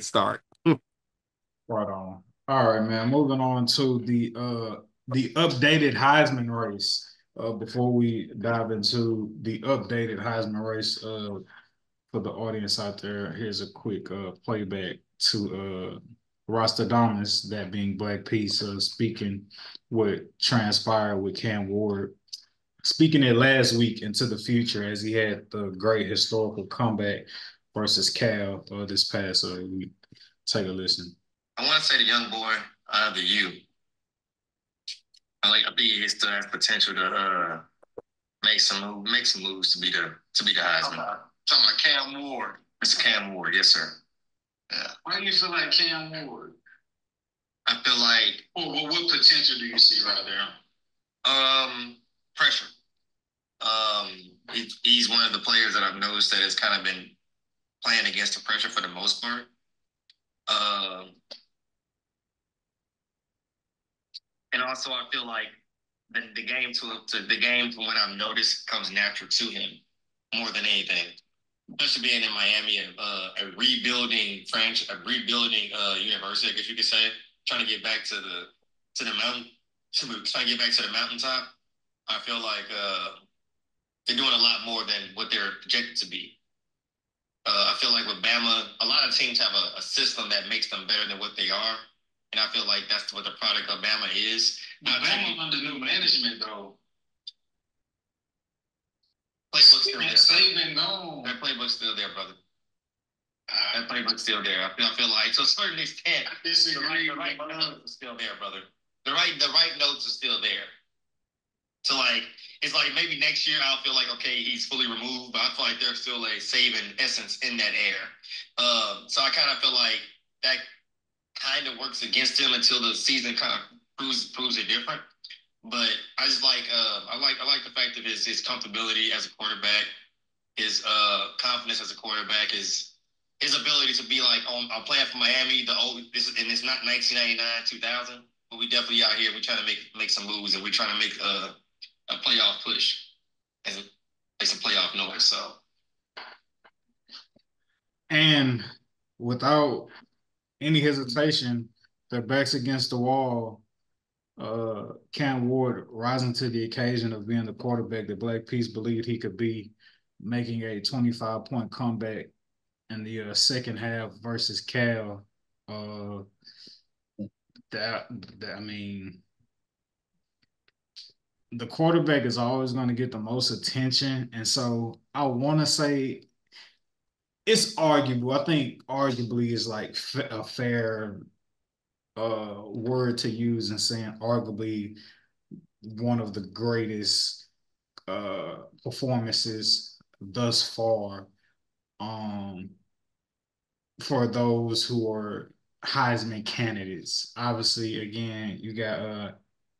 start. Right on. All right, man. Moving on to the updated Heisman race. Before we dive into the updated Heisman race, for the audience out there, here's a quick playback to Rostradamus, that being Black Peace, speaking what transpired with Cam Ward, speaking it last week into the future as he had the great historical comeback versus Cal this past week. Take a listen. I want to say the young boy out of the U. I think he still has potential to make some moves to be the Heisman. Talking about Cam Ward. Mr. Cam Ward, yes, sir. Yeah. Why do you feel like Cam Ward? I feel like what potential do you see right there? Pressure. Um, he's one of the players that I've noticed that has kind of been playing against the pressure for the most part. And also, I feel like the game to the game from what I've noticed comes natural to him more than anything. Especially being in Miami, a rebuilding franchise, a rebuilding university, I guess you could say, trying to get back to the mountain, trying to get back to the mountaintop. I feel like they're doing a lot more than what they're projected to be. I feel like with Bama, a lot of teams have a system that makes them better than what they are. And I feel like that's what the product of Bama is. Now, Bama under new management, though. Playbook's still there. That playbook's still there, brother. That playbook's still there. I feel like to a certain extent, the right notes are still there, brother. The right notes are still there. So like it's like maybe next year I'll feel like okay he's fully removed, but I feel like there's still a saving essence in that air. So I kind of feel like that kind of works against him until the season kind of proves it different. But I just like I like the fact of his comfortability as a quarterback, his confidence as a quarterback, his ability to be like, oh, I'm playing for Miami. And it's not 1999, 2000, but we definitely out here. We're trying to make some moves, and we're trying to make a playoff push and make some playoff noise. So, And without any hesitation, their backs against the wall. Cam Ward rising to the occasion of being the quarterback that Black Peace believed he could be, making a 25-point comeback in the second half versus Cal. Uh, I mean, the quarterback is always going to get the most attention, and so I want to say it's arguable. I think arguably is like a fair word to use in saying arguably one of the greatest performances thus far, um, for those who are Heisman candidates. Obviously, again, you got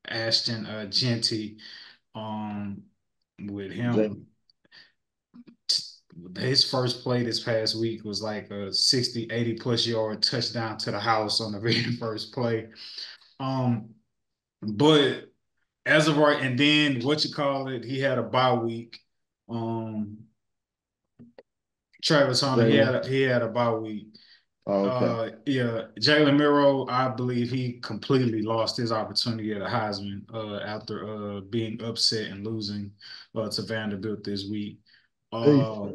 Ashton Genty, um, with him. His first play this past week was like a 60, 80 plus yard touchdown to the house on the very first play. Um, but as of right, and then what you call it, he had a bye week. Um, Travis Hunter, he had a bye week. Oh, okay. Yeah, Jalen Miro, I believe he completely lost his opportunity at a Heisman after being upset and losing to Vanderbilt this week. Uh,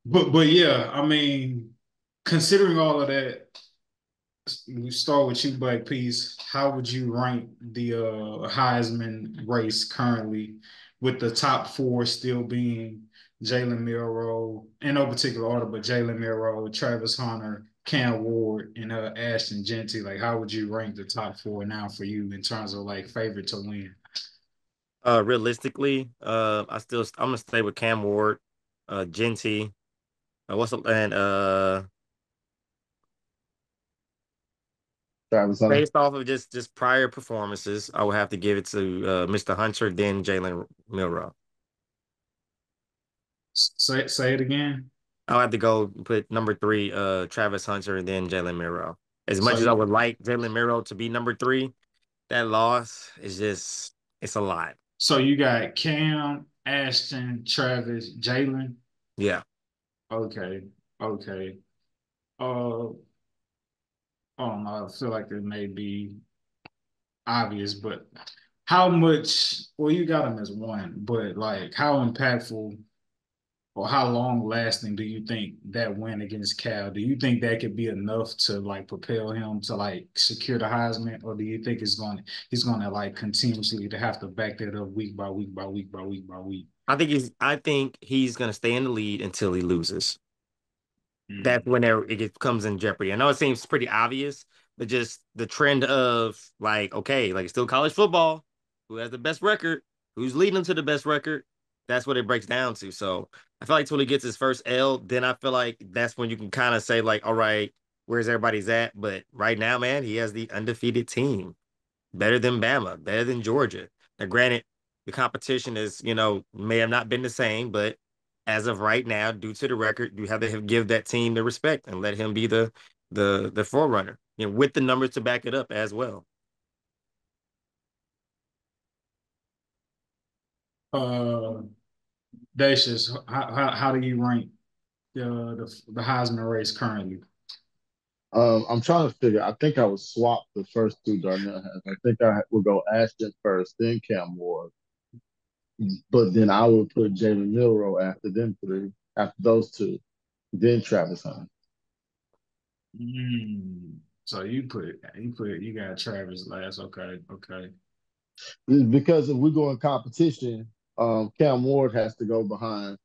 but yeah, I mean, considering all of that, we start with you, Black Peace. How would you rank the Heisman race currently, with the top four still being Jalen Milroe, in no particular order, but Jalen Milroe, Travis Hunter, Cam Ward, and Ashton Genty? Like, how would you rank the top four now for you in terms of like favorite to win? realistically, I'm gonna stay with Cam Ward, Genty, what's up, and Travis Hunter. based off of just prior performances, I would have to give it to Mr. Hunter, then Jalen Milroe. Say it again. I'll have to go put number three, Travis Hunter, and then Jalen Milroe. As So much as I would like Jalen Milroe to be number three, that loss is it's a lot. so you got Cam, Ashton, Travis, Jalen. Yeah. Okay, okay. I don't know. I feel like it may be obvious, but how much? Well, you got him as one, but like, how impactful or how long lasting do you think that win against Cal? Do you think that could be enough to like propel him to like secure the Heisman, or do you think he's gonna like continuously to have to back that up week by week by week by week by week? I think he's gonna stay in the lead until he loses. That's Mm. whenever comes in jeopardy. I know it seems pretty obvious, but just the trend of like, okay, like it's still college football. Who has the best record? Who's leading to the best record? That's what it breaks down to. So I feel like until he gets his first L, then I feel like that's when you can kind of say like, all right, where's everybody's at? But right now, man, he has the undefeated team, better than Bama, better than Georgia. Now, granted, the competition is, may have not been the same, but as of right now, due to the record, you have to give that team the respect and let him be the forerunner, with the numbers to back it up as well. Uh, Dacius, how do you rank the Heisman race currently? I'm trying to figure. I think I would swap the first two Darnell has. I think I would go Ashton first, then Cam Ward, but then I would put Jalen Milrow after them three, after those two, then Travis Hunter. So you got Travis last. Okay, okay. Because if we go in competition, Cam Ward has to go behind.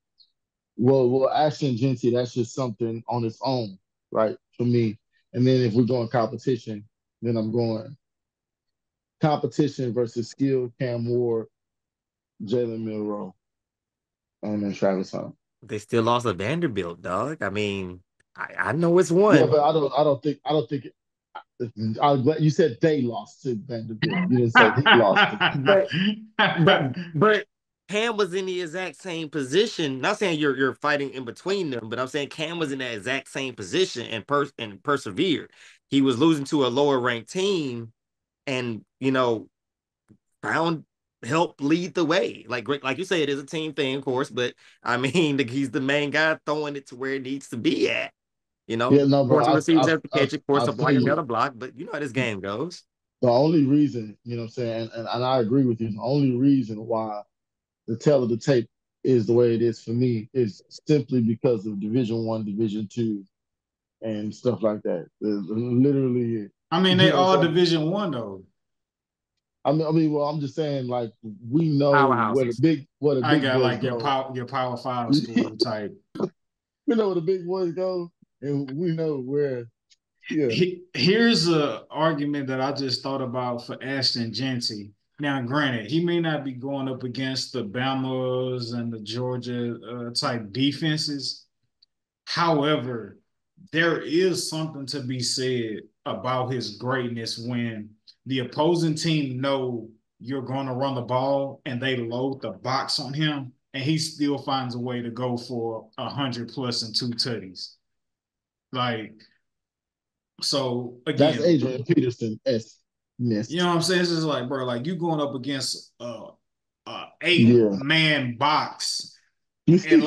Well, Ashton Genty, that's just something on its own, right? For me. And then if we go in competition, then I'm going competition versus skill, Cam Ward, Jalen Milrow, and then Travis Hunter. They still lost a Vanderbilt, dog. I mean, I know it's Yeah, one, but I don't think. I'm glad you said they lost to Vanderbilt. You didn't say he lost to but but but Cam was in the exact same position. Not saying you're fighting in between them, but I'm saying Cam was in that exact same position and persevered. He was losing to a lower ranked team, and found help lead the way. Like you say, it is a team thing, of course, but I mean, he's the main guy throwing it to where it needs to be at. Yeah, Of no, but course, the receivers have to I catch it. Of course, I a block feel is got you. a block, but you know how this game goes. The only reason, you know what I'm saying, and I agree with you, the only reason why the tail of the tape is the way it is for me is simply because of Division 1, Division 2, and stuff like that. Literally, I mean, you they know what all I'm saying? Division 1 though. Well, I'm just saying, like, we know Powerhouses. where the I big got boys like go. your Power Five we school type. know where the big boys go, and we know where, yeah. Here's a argument that I just thought about for Ashton Genty. Now, granted, he may not be going up against the Bamas and the Georgia type defenses. However, there is something to be said about his greatness when the opposing team know you're going to run the ball and they load the box on him, and he still finds a way to go for 100 plus and two tutties. Like, so That's again, Adrian Peterson s you know missed. what I'm saying? It's just like, bro, like you going up against eight Yeah. man box, and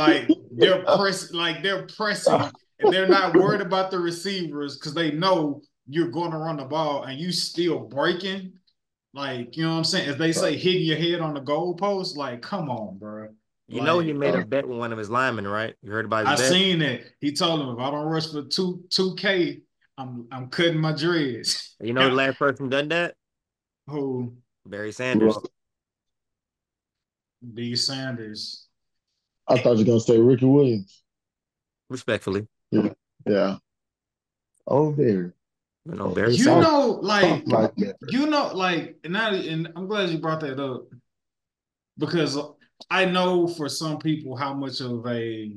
they're pressing, and they're not worried about the receivers because they know you're going to run the ball, and you still breaking. Like, you know what I'm saying? As they say, hitting your head on the goalpost. Like, come on, bro. He Like, made a bet with one of his linemen, right? You heard about his I bet? seen it. He told him if I don't rush for two K, I'm cutting my dreads. You know who the last person done that? Who? Barry Sanders. Well, B. Sanders. I thought you were gonna say Ricky Williams. Respectfully. Yeah. Yeah. Oh, there. Oh, Barry You Sanders. know, talk like that. and I'm glad you brought that up because I know for some people how much of a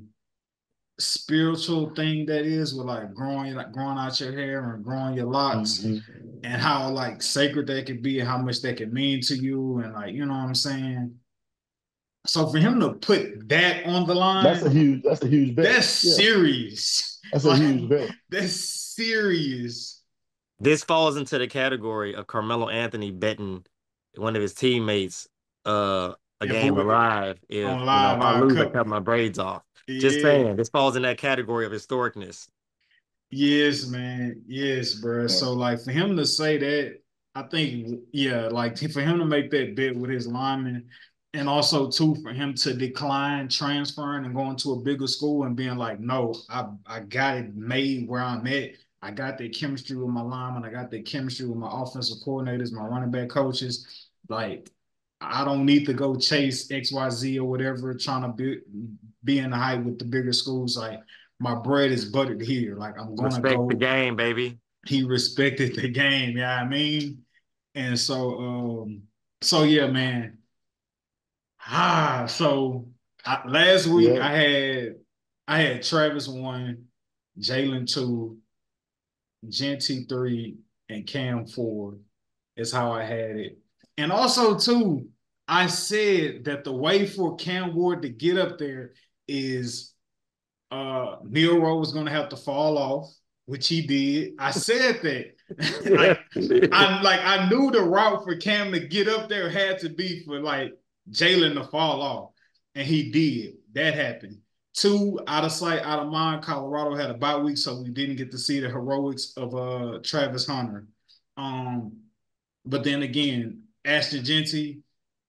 spiritual thing that is with like growing out your hair and growing your locks Mhm. and how like sacred that could be and how much that can mean to you and like you know what I'm saying. So for him to put that on the line, That's a huge bet. that's Yeah. serious. That's a Like huge bet. that's serious. This falls into the category of Carmelo Anthony betting one of his teammates a If game we alive. on If live, I I lose, I cut. cut my braids off. Just Yeah, saying, this falls in that category of historicness. Yes, man. Yes, bro. So like for him to say that, I think yeah, like for him to make that bet with his lineman, and also too for him to decline transferring and going to a bigger school and being like, no, I got it made where I'm at. I got that chemistry with my lineman. I got that chemistry with my offensive coordinators, my running back coaches. Like I don't need to go chase XYZ or whatever, trying to be in the hype with the bigger schools. Like my bread is buttered here. Like I'm gonna Respect the go. game, baby. He respected the game, yeah, I mean. And so yeah, man. Last week Yeah. I had Travis one, Jalen two, Genty three, and Cam four. Is how I had it. And also too, I said that the way for Cam Ward to get up there is Nero was gonna have to fall off, which he did. I said that. Yeah. I knew the route for Cam to get up there had to be for like Jalen to fall off. And he did. That happened. Two, out of sight, out of mind. Colorado had a bye week, so we didn't get to see the heroics of Travis Hunter. Um, but then again, Ashton Genty,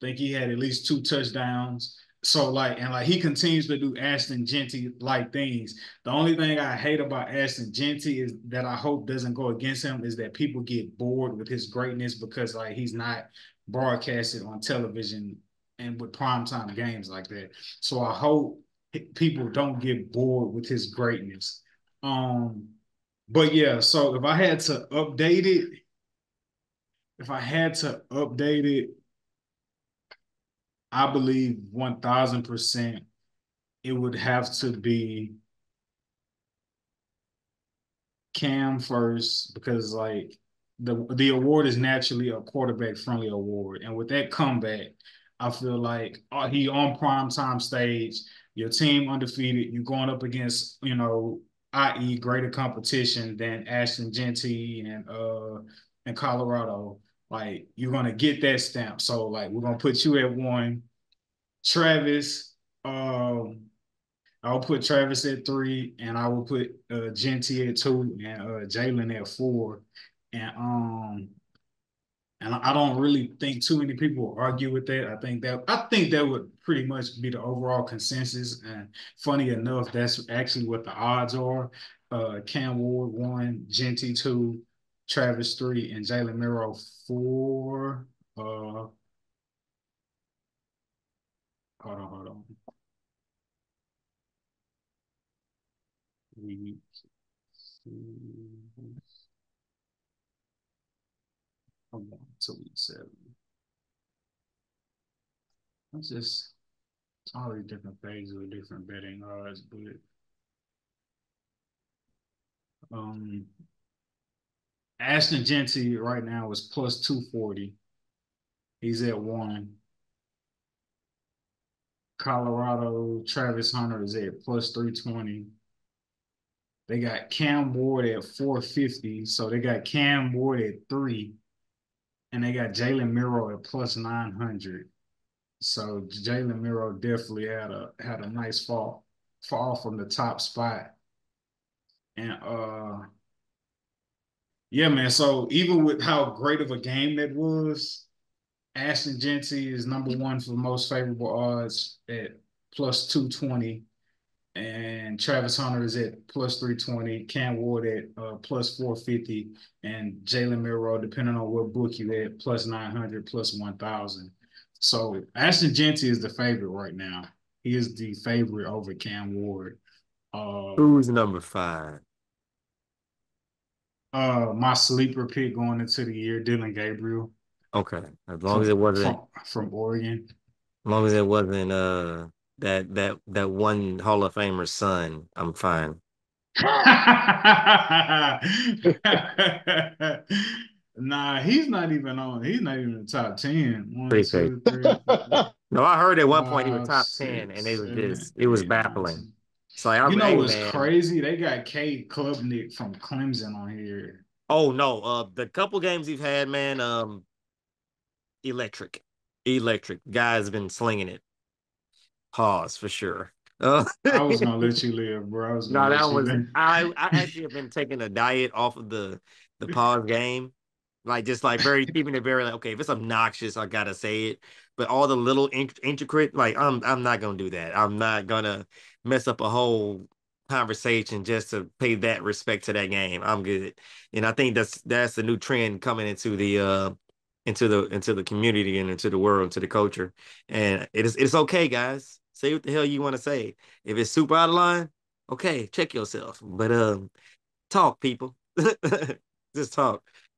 I think he had at least two touchdowns. So like he continues to do Ashton Genty like things. The only thing I hate about Ashton Genty is that I hope doesn't go against him is that people get bored with his greatness because like he's not broadcasted on television and with primetime games like that. So I hope people don't get bored with his greatness. Um, but yeah, so if I had to update it, I believe 1000% it would have to be Cam first because like the award is naturally a quarterback friendly award, and with that comeback, I feel like he on prime time stage. Your team undefeated. You're going up against i.e. greater competition than Ashton Genty and Colorado. Like you're gonna get that stamp. So like we're gonna put you at one. Travis, I'll put Travis at three, and I will put Genty at two, and Jalen at four, and I don't really think too many people will argue with that. I think that would pretty much be the overall consensus. And funny enough, that's actually what the odds are. Cam Ward one, Genty two, Travis three, and Jalen Miro four. Hold on. We hold on to week seven. It's just all these different phases with different betting odds, but um Ashton Genty right now is plus 240. He's at one. Colorado Travis Hunter is at plus 320. They got Cam Ward at 450. So they got Cam Ward at three. And they got Jalen Miro at plus 900. So Jalen Miro definitely had a nice fall from the top spot. And yeah, man. So even with how great of a game that was, Ashton Genty is number one for most favorable odds at plus 220. And Travis Hunter is at plus 320, Cam Ward at plus 450, and Jalen Miro, depending on what book you at, plus 900, plus 1,000. So Ashton Genty is the favorite right now. He is the favorite over Cam Ward. Who's number five? My sleeper pick going into the year, Dylan Gabriel Okay. As long as from it wasn't, from Oregon. as long as it wasn't that one Hall of Famer's son, I'm fine. Nah, he's not even on. He's not even in the top 10. One, Appreciate two, three, four, it. No, I heard at one point he was five, top 10, and six, seven, it was 8, 9, baffling. 10. So like, You know hey what's man, crazy? They got Cade Klubnik from Clemson on here. oh no, the couple games he's had, man, electric, electric. Guy's been slinging it. Pause for sure. I was gonna let you live, bro. I was gonna No, let that you was live. I actually have been taking a diet off of the pause game. Like just like very keeping it very like okay, if it's obnoxious, I gotta say it. But all the little intricate, like I'm not gonna do that. I'm not gonna mess up a whole conversation just to pay that respect to that game. I'm good. And I think that's the new trend coming into the into the community and into the world, into the culture. And it's okay, guys. Say what the hell you want to say. If it's super out of line, okay, check yourself. But talk, people. Just talk.